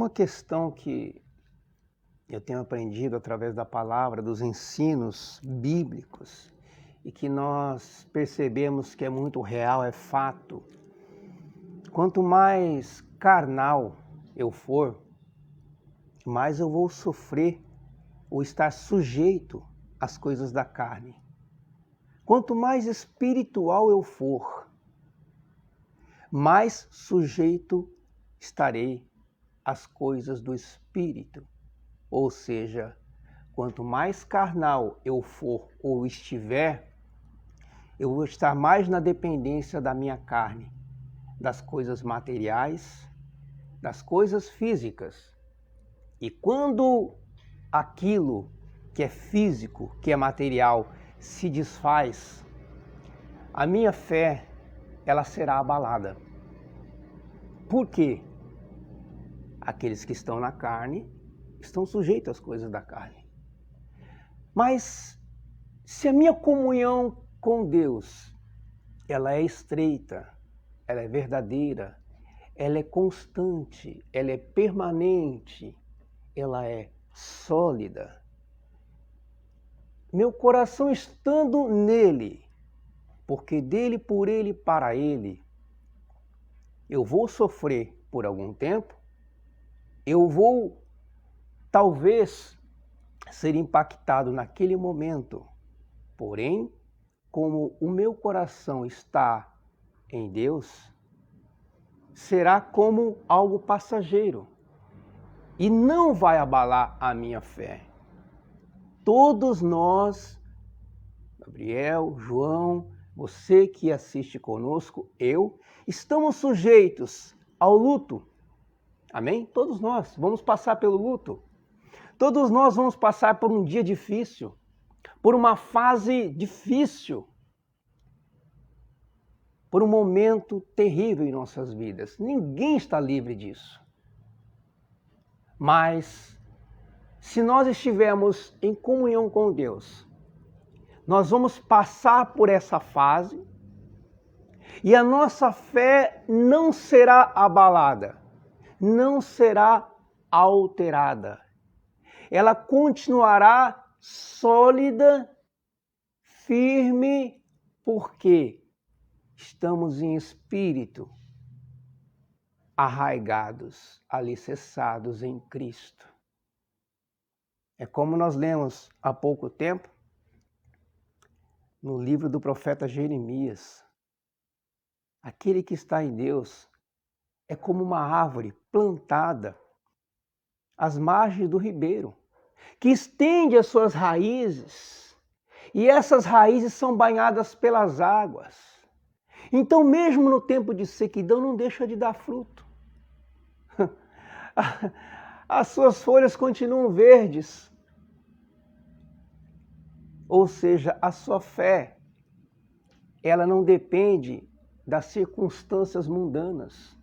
Uma questão que eu tenho aprendido através da palavra, dos ensinos bíblicos, e que nós percebemos que é muito real, é fato. Quanto mais carnal eu for, mais eu vou sofrer ou estar sujeito às coisas da carne. Quanto mais espiritual eu for, mais sujeito estarei às coisas do Espírito. Ou seja, quanto mais carnal eu for ou estiver, eu vou estar mais na dependência da minha carne, das coisas materiais, das coisas físicas. E quando aquilo que é físico, que é material, se desfaz, a minha fé, ela será abalada. Por quê? Aqueles que estão na carne estão sujeitos às coisas da carne. Mas se a minha comunhão com Deus, ela é estreita, ela é verdadeira, ela é constante, ela é permanente, ela é sólida, meu coração estando nele, porque dele, por ele, para ele, eu vou sofrer por algum tempo, eu vou talvez ser impactado naquele momento, porém, como o meu coração está em Deus, será como algo passageiro e não vai abalar a minha fé. Todos nós, Gabriel, João, você que assiste conosco, eu, estamos sujeitos ao luto. Amém? Todos nós vamos passar pelo luto. Todos nós vamos passar por um dia difícil, por uma fase difícil, por um momento terrível em nossas vidas. Ninguém está livre disso. Mas, se nós estivermos em comunhão com Deus, nós vamos passar por essa fase e a nossa fé não será abalada, não será alterada. Ela continuará sólida, firme, porque estamos em espírito, arraigados, alicerçados em Cristo. É como nós lemos há pouco tempo no livro do profeta Jeremias. Aquele que está em Deus é como uma árvore plantada às margens do ribeiro, que estende as suas raízes, e essas raízes são banhadas pelas águas. Então, mesmo no tempo de sequidão, não deixa de dar fruto. As suas folhas continuam verdes. Ou seja, a sua fé, ela não depende das circunstâncias mundanas,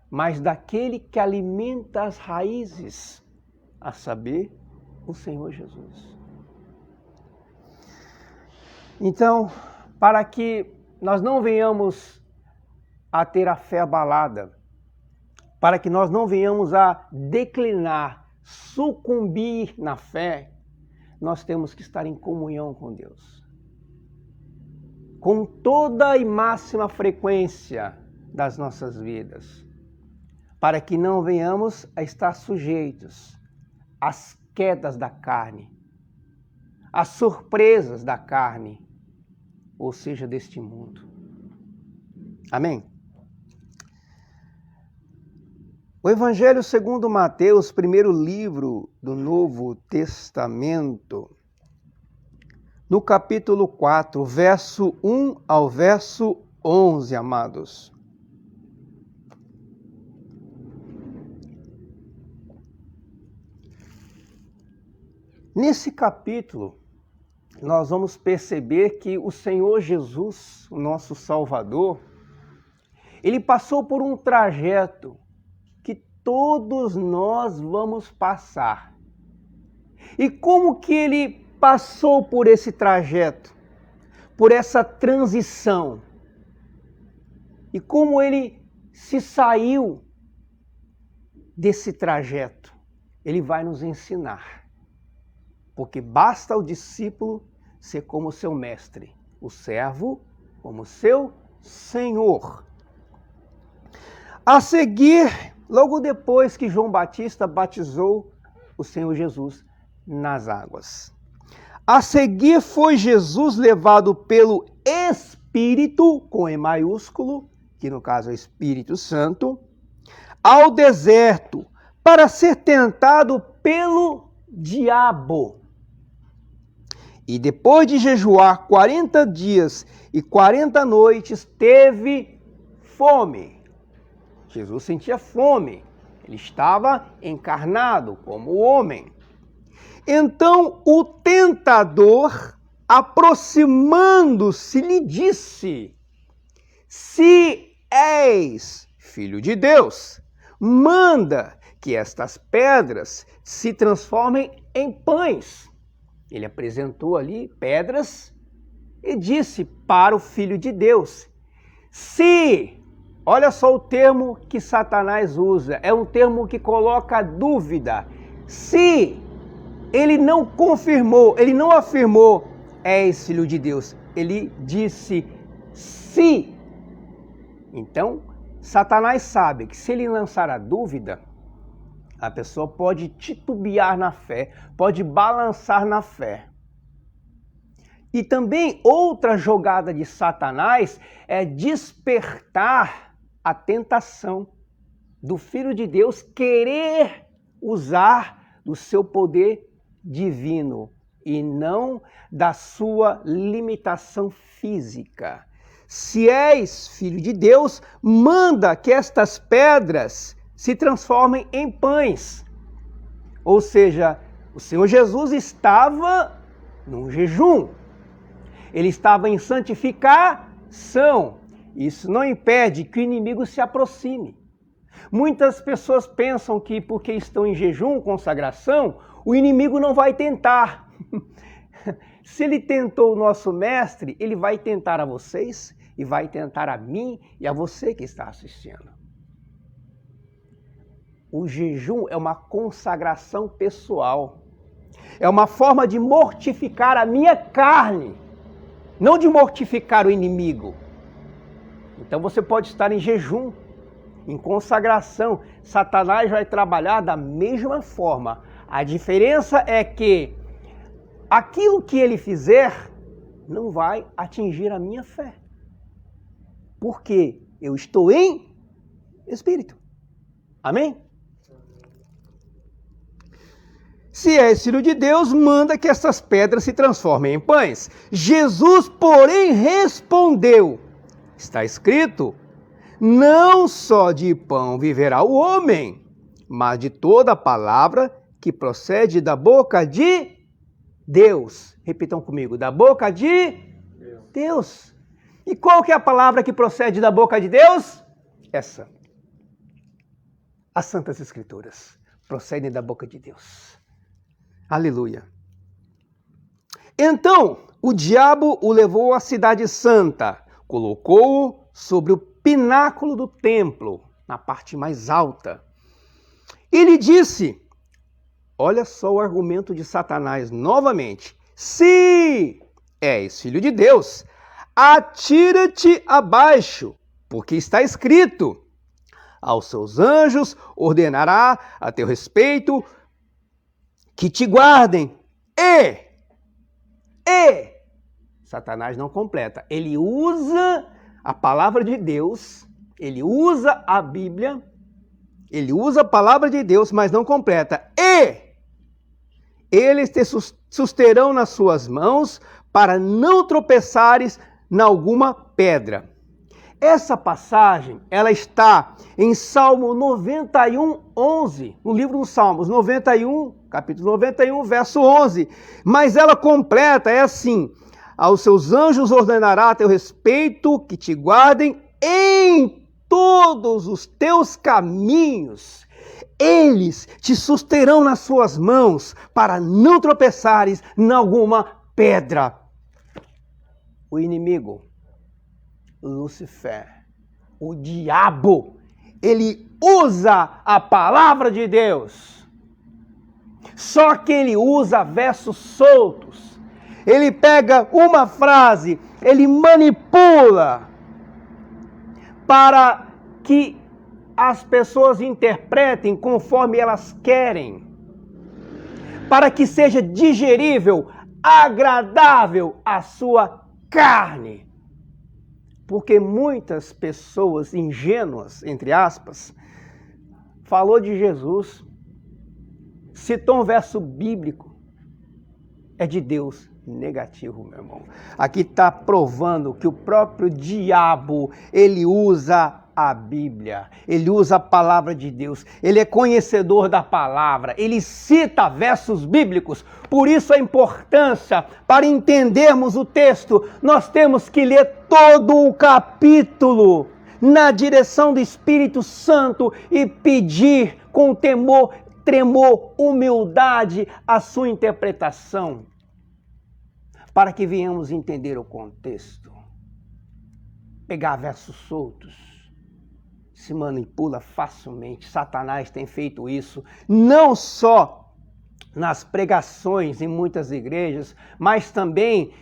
mas daquele que alimenta as raízes, a saber, o Senhor Jesus. Então, para que nós não venhamos a ter a fé abalada, para que nós não venhamos a declinar, sucumbir na fé, nós temos que estar em comunhão com Deus. Com toda e máxima frequência das nossas vidas, para que não venhamos a estar sujeitos às quedas da carne, às surpresas da carne, ou seja, deste mundo. Amém? O Evangelho segundo Mateus, primeiro livro do Novo Testamento, no capítulo 4, verso 1 ao verso 11, amados. Nesse capítulo, nós vamos perceber que o Senhor Jesus, o nosso Salvador, ele passou por um trajeto que todos nós vamos passar. E como que ele passou por esse trajeto, por essa transição? E como ele se saiu desse trajeto, ele vai nos ensinar. Porque basta ao discípulo ser como seu mestre, o servo como seu senhor. A seguir, logo depois que João Batista batizou o Senhor Jesus nas águas. A seguir foi Jesus levado pelo Espírito, com E maiúsculo, que no caso é o Espírito Santo, ao deserto para ser tentado pelo diabo. E depois de jejuar 40 dias e 40 noites, teve fome. Jesus sentia fome. Ele estava encarnado como homem. Então o tentador, aproximando-se, lhe disse: se és filho de Deus, manda que estas pedras se transformem em pães. Ele apresentou ali pedras e disse para o Filho de Deus: se, olha só o termo que Satanás usa, é um termo que coloca dúvida. Se ele não confirmou, ele não afirmou, és filho de Deus. Ele disse se. Então, Satanás sabe que se ele lançar a dúvida, a pessoa pode titubear na fé, pode balançar na fé. E também outra jogada de Satanás é despertar a tentação do Filho de Deus querer usar do seu poder divino e não da sua limitação física. Se és filho de Deus, manda que estas pedras se transformem em pães. Ou seja, o Senhor Jesus estava num jejum. Ele estava em santificação. Isso não impede que o inimigo se aproxime. Muitas pessoas pensam que porque estão em jejum, consagração, o inimigo não vai tentar. Se ele tentou o nosso mestre, ele vai tentar a vocês e vai tentar a mim e a você que está assistindo. O jejum é uma consagração pessoal. É uma forma de mortificar a minha carne, não de mortificar o inimigo. Então você pode estar em jejum, em consagração. Satanás vai trabalhar da mesma forma. A diferença é que aquilo que ele fizer não vai atingir a minha fé. Porque eu estou em espírito. Amém? Se és filho de Deus, manda que essas pedras se transformem em pães. Jesus, porém, respondeu: está escrito, não só de pão viverá o homem, mas de toda a palavra que procede da boca de Deus. Repitam comigo, da boca de Deus. E qual que é a palavra que procede da boca de Deus? Essa. As Santas Escrituras procedem da boca de Deus. Aleluia. Então, o diabo o levou à cidade santa, colocou-o sobre o pináculo do templo, na parte mais alta. E lhe disse, olha só o argumento de Satanás novamente, se és filho de Deus, atira-te abaixo, porque está escrito, aos seus anjos ordenará a teu respeito que te guardem. Satanás não completa. Ele usa a palavra de Deus, ele usa a Bíblia, ele usa a palavra de Deus, mas não completa. Eles te susterão nas suas mãos para não tropeçares em alguma pedra. Essa passagem, ela está em Salmo 91, 11, no livro dos Salmos, 91, capítulo 91, verso 11. Mas ela completa, é assim, aos seus anjos ordenará a teu respeito que te guardem em todos os teus caminhos. Eles te susterão nas suas mãos para não tropeçares em alguma pedra. O inimigo, Lúcifer, o diabo, ele usa a palavra de Deus. Só que ele usa versos soltos. Ele pega uma frase, ele manipula para que as pessoas interpretem conforme elas querem, para que seja digerível, agradável à sua carne. Porque muitas pessoas ingênuas, entre aspas, falou de Jesus, citou um verso bíblico, é de Deus. Negativo, meu irmão. Aqui está provando que o próprio diabo, ele usa a Bíblia, ele usa a palavra de Deus, ele é conhecedor da palavra, ele cita versos bíblicos. Por isso a importância, para entendermos o texto, nós temos que ler todo o capítulo na direção do Espírito Santo e pedir com temor, tremor, humildade a sua interpretação, para que venhamos entender o contexto. Pegar versos soltos se manipula facilmente. Satanás tem feito isso, não só nas pregações em muitas igrejas, mas também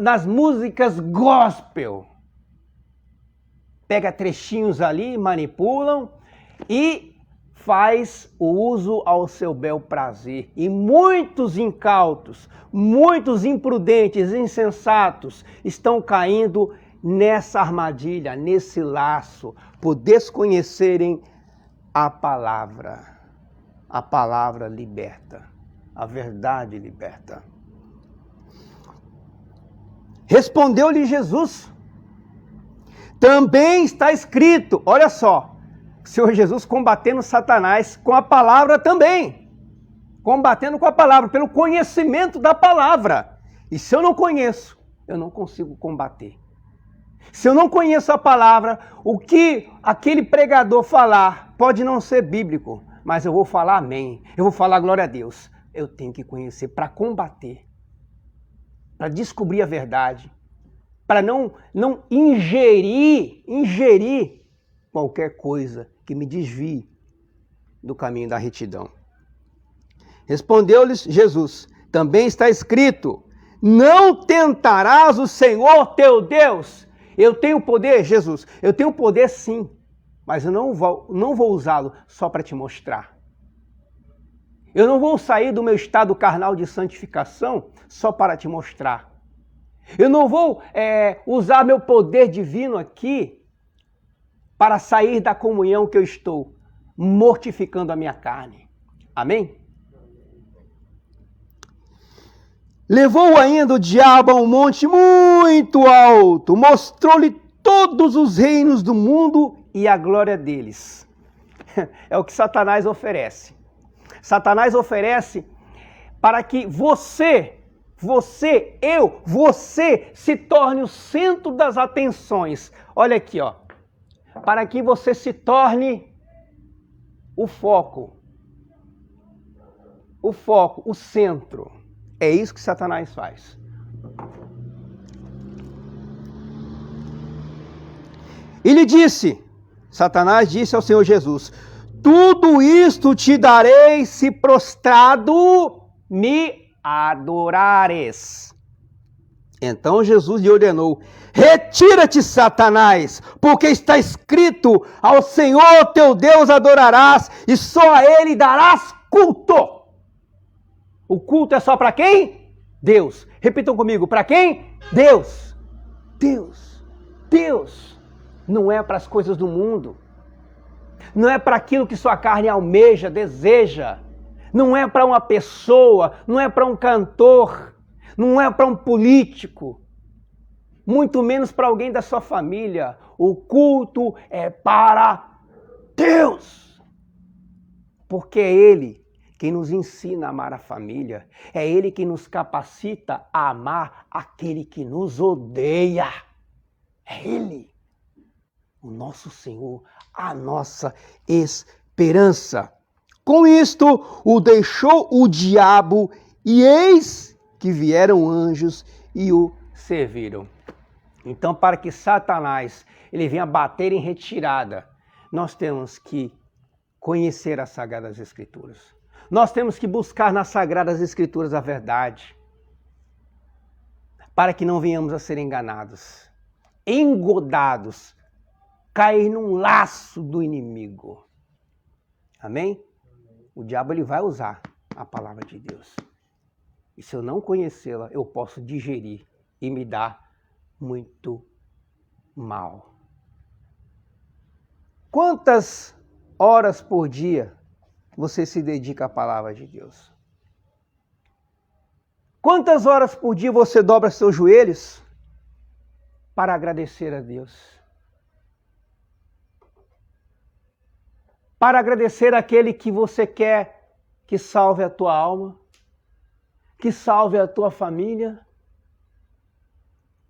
nas músicas gospel. Pega trechinhos ali, manipulam e faz o uso ao seu bel prazer. E muitos incautos, muitos imprudentes, insensatos estão caindo nessa armadilha, nesse laço, por desconhecerem a palavra. A palavra liberta, a verdade liberta. Respondeu-lhe Jesus: também está escrito, olha só, o Senhor Jesus combatendo Satanás com a palavra também. Combatendo com a palavra, pelo conhecimento da palavra. E se eu não conheço, eu não consigo combater. Se eu não conheço a palavra, o que aquele pregador falar pode não ser bíblico, mas eu vou falar amém, eu vou falar glória a Deus. Eu tenho que conhecer para combater, para descobrir a verdade, para não ingerir qualquer coisa que me desvie do caminho da retidão. Respondeu-lhes Jesus: também está escrito, não tentarás o Senhor teu Deus. Eu tenho poder, Jesus, eu tenho poder sim, mas eu não vou usá-lo só para te mostrar. Eu não vou sair do meu estado carnal de santificação só para te mostrar. Eu não vou usar meu poder divino aqui para sair da comunhão que eu estou, mortificando a minha carne. Amém? Levou ainda o diabo a um monte muito alto, mostrou-lhe todos os reinos do mundo e a glória deles. É o que Satanás oferece. Satanás oferece para que você se torne o centro das atenções. Olha aqui, ó. Para que você se torne o foco, o centro. É isso que Satanás faz. Ele disse, Satanás disse ao Senhor Jesus: tudo isto te darei se prostrado me adorares. Então Jesus lhe ordenou: retira-te, Satanás, porque está escrito, ao Senhor teu Deus adorarás e só a Ele darás culto. O culto é só para quem? Deus. Repitam comigo, para quem? Deus. Deus. Deus. Não é para as coisas do mundo. Não é para aquilo que sua carne almeja, deseja. Não é para uma pessoa, não é para um cantor, não é para um político, muito menos para alguém da sua família. O culto é para Deus. Porque é Ele quem nos ensina a amar a família. É Ele quem nos capacita a amar aquele que nos odeia. É Ele, o nosso Senhor, a nossa esperança. Com isto, o deixou o diabo, e eis que vieram anjos e o serviram. Então, para que Satanás ele venha bater em retirada, nós temos que conhecer as Sagradas Escrituras. Nós temos que buscar nas Sagradas Escrituras a verdade, para que não venhamos a ser enganados, engodados, cair num laço do inimigo. Amém? O diabo ele vai usar a palavra de Deus. E se eu não conhecê-la, eu posso digerir e me dar muito mal. Quantas horas por dia você se dedica à palavra de Deus? Quantas horas por dia você dobra seus joelhos para agradecer a Deus? Para agradecer aquele que você quer que salve a tua alma, que salve a tua família?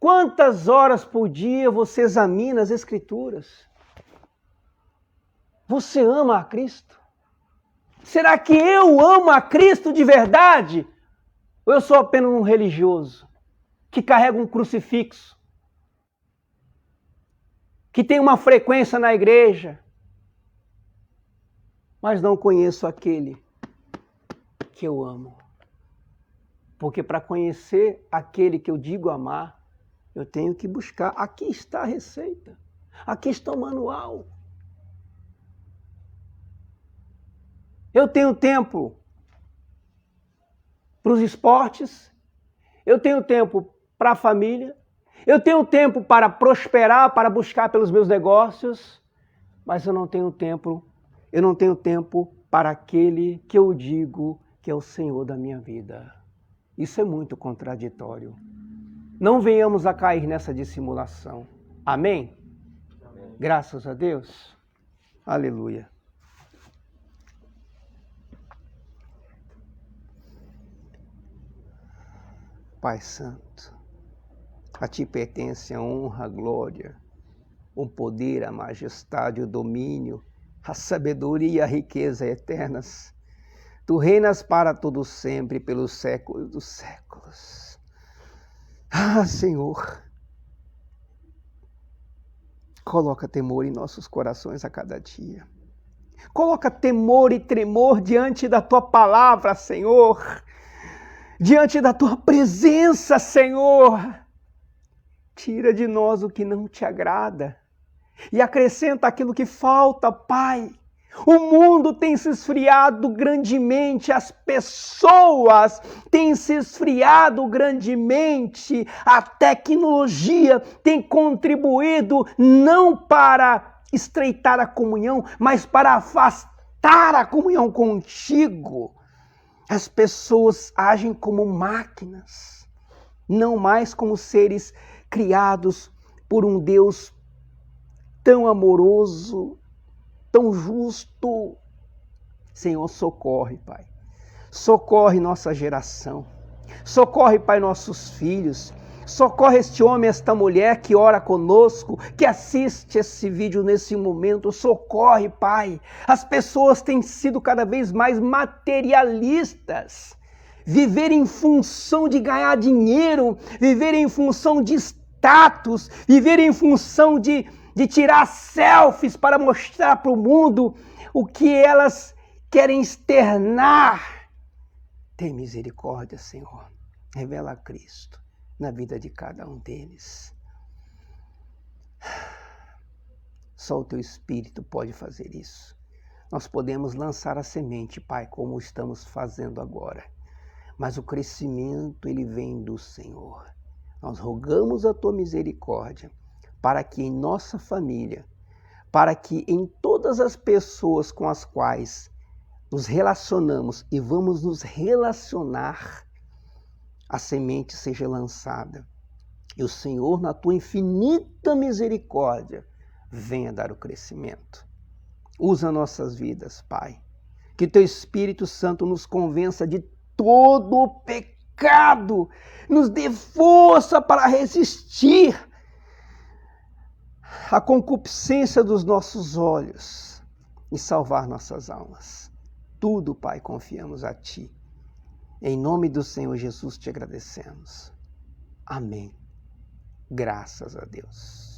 Quantas horas por dia você examina as Escrituras? Você ama a Cristo? Será que eu amo a Cristo de verdade? Ou eu sou apenas um religioso que carrega um crucifixo, que tem uma frequência na igreja, mas não conheço aquele que eu amo? Porque para conhecer aquele que eu digo amar, eu tenho que buscar. Aqui está a receita, aqui está o manual. Eu tenho tempo para os esportes, eu tenho tempo para a família, eu tenho tempo para prosperar, para buscar pelos meus negócios, mas eu não tenho tempo para aquele que eu digo que é o Senhor da minha vida. Isso é muito contraditório. Não venhamos a cair nessa dissimulação. Amém? Amém. Graças a Deus. Aleluia. Pai Santo, a Ti pertence a honra, a glória, o poder, a majestade, o domínio, a sabedoria e a riqueza eternas. Tu reinas para todo sempre, pelos séculos dos séculos. Ah, Senhor, coloca temor em nossos corações a cada dia. Coloca temor e tremor diante da Tua palavra, Senhor. Diante da Tua presença, Senhor. Tira de nós o que não Te agrada e acrescenta aquilo que falta, Pai. O mundo tem se esfriado grandemente, as pessoas têm se esfriado grandemente, a tecnologia tem contribuído não para estreitar a comunhão, mas para afastar a comunhão contigo. As pessoas agem como máquinas, não mais como seres criados por um Deus tão amoroso, tão justo. Senhor, socorre, Pai. Socorre nossa geração. Socorre, Pai, nossos filhos. Socorre este homem, esta mulher que ora conosco, que assiste esse vídeo nesse momento. Socorre, Pai. As pessoas têm sido cada vez mais materialistas. Viver em função de ganhar dinheiro, viver em função de status, viver em função de tirar selfies para mostrar para o mundo o que elas querem externar. Tem misericórdia, Senhor. Revela a Cristo na vida de cada um deles. Só o Teu Espírito pode fazer isso. Nós podemos lançar a semente, Pai, como estamos fazendo agora. Mas o crescimento, ele vem do Senhor. Nós rogamos a Tua misericórdia para que em nossa família, para que em todas as pessoas com as quais nos relacionamos e vamos nos relacionar, a semente seja lançada. E o Senhor, na Tua infinita misericórdia, venha dar o crescimento. Usa nossas vidas, Pai. Que Teu Espírito Santo nos convença de todo o pecado, nos dê força para resistir à concupiscência dos nossos olhos e salvar nossas almas. Tudo, Pai, confiamos a Ti. Em nome do Senhor Jesus te agradecemos. Amém. Graças a Deus.